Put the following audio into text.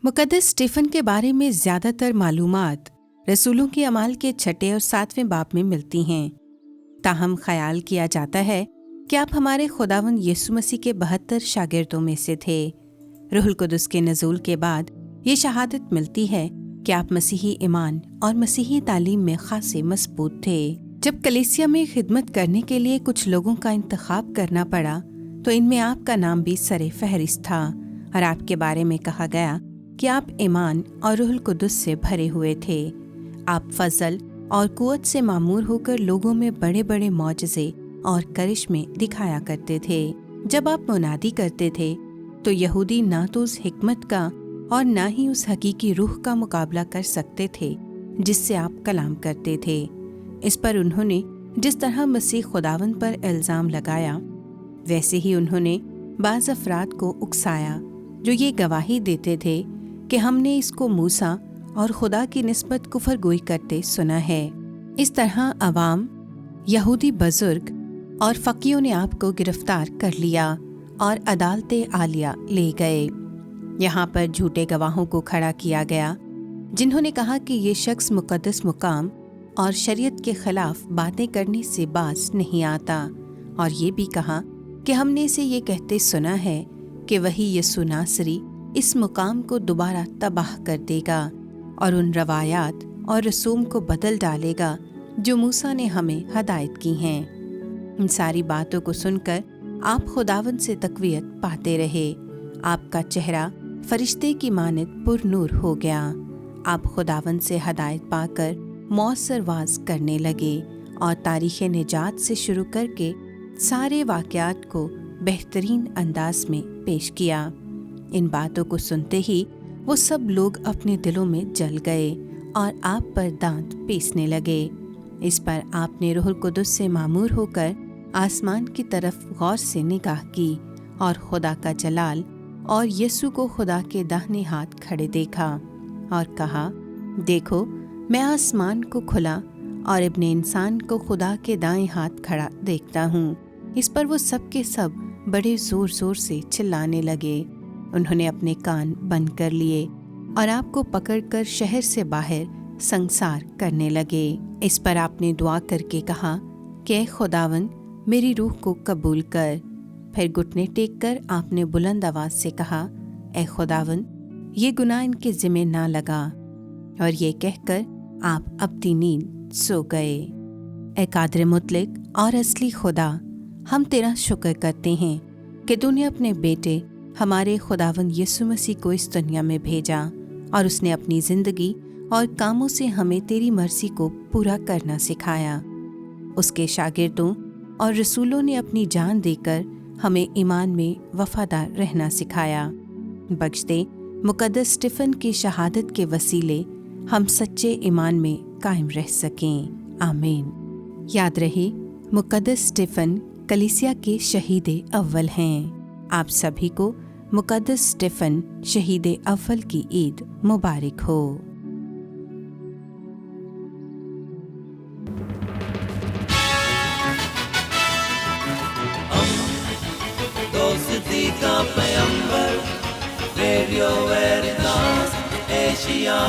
मुक़द्दस Stephen के बारे में ज़्यादातर मालूमात रसूलों के अमाल के 6 और 7वें बाब में मिलती हैं। ताहम ख्याल किया जाता है कि आप हमारे खुदावंद यीशु मसीह के 72 शागिर्दों में से थे। रूहुल कुदस के नज़ूल के बाद ये शहादत मिलती है कि आप मसीही ईमान और मसीही तालीम में खासे मजबूत थे। जब कलीसिया में खिदमत करने के लिए कुछ लोगों का इंतखाब करना पड़ा तो इनमें आपका नाम भी सरे फहरिस्त था और आपके बारे में कहा गया कि आप ईमान और रूहुल कुदस से भरे हुए थे। आप फजल और कुव्वत से मामूर होकर लोगों में बड़े बड़े मौजज़े और करिश्मे दिखाया करते थे। जब आप मुनादी करते थे तो यहूदी ना तो उस हिकमत का और ना ही उस हकीकी रूह का मुकाबला कर सकते थे जिससे आप कलाम करते थे। इस पर उन्होंने जिस तरह मसीह खुदावंद पर इल्ज़ाम लगाया वैसे ही उन्होंने बाज़ अफराद को उकसाया जो ये गवाही देते थे कि हमने इसको मूसा और खुदा की निस्बत कुफर गोई करते सुना है। इस तरह अवाम, यहूदी बुजुर्ग और फ़कीयों ने आपको गिरफ्तार कर लिया और अदालते आलिया ले गए। यहाँ पर झूठे गवाहों को खड़ा किया गया जिन्होंने कहा कि ये शख्स मुक़द्दस मुकाम और शरीयत के खिलाफ बातें करने से बाज नहीं आता, और ये भी कहा कि हमने इसे ये कहते सुना है कि वही यीशु नासरी इस मुकाम को दोबारा तबाह कर देगा और उन रवायात और रसूम को बदल डालेगा जो मूसा ने हमें हदायत की हैं। इन सारी बातों को सुनकर आप खुदावंद से तक़वियत पाते रहे। आपका चेहरा फरिश्ते की मानद पुरनूर हो गया। आप खुदावंद से हदायत पाकर मौसर वाज करने लगे और तारीख़ निजात से शुरू करके सारे वाक़यात को बेहतरीन अंदाज में पेश किया। इन बातों को सुनते ही वो सब लोग अपने दिलों में जल गए और आप पर दांत पीसने लगे। इस पर आपने रूहुल कुदस से मामूर होकर आसमान की तरफ गौर से निगाह की और खुदा का जलाल और यीशु को खुदा के दाहिने हाथ खड़े देखा और कहा, देखो मैं आसमान को खुला और इब्ने इंसान को खुदा के दाएं हाथ खड़ा देखता हूँ। इस पर वो सब के सब बड़े ज़ोर ज़ोर से चिल्लाने लगे। उन्होंने अपने कान बंद कर लिए और आपको पकड़कर शहर से बाहर संसार करने लगे। इस पर आपने दुआ करके कहा कि ऐ खुदावंद मेरी रूह को कबूल कर। फिर घुटने टेक कर आपने बुलंद आवाज़ से कहा, ऐ खुदावंद ये गुनाह इनके ज़िम्मे ना लगा, और ये कहकर आप अपनी नींद सो गए। ऐ कादिर मुतलक और असली खुदा, हम तेरा शुक्र करते हैं कि तूने अपने बेटे हमारे खुदावंद यीशु मसीह को इस दुनिया में भेजा और उसने अपनी ज़िंदगी और कामों से हमें तेरी मर्ज़ी को पूरा करना सिखाया। उसके शागिर्दों और रसूलों ने अपनी जान देकर हमें ईमान में वफादार रहना सिखाया। बख्श दे मुक़द्दस स्टीफ़न की शहादत के वसीले हम सच्चे ईमान में कायम रह सकें। आमीन। याद रहे, मुक़द्दस स्टीफ़न कलीसिया के शहीद अव्वल हैं। आप सभी को मुक़द्दस स्टीफ़न शहीद अव्वल की ईद मुबारक हो। दोस्ती का पैगंबर, रेडियो वेरितास एशिया।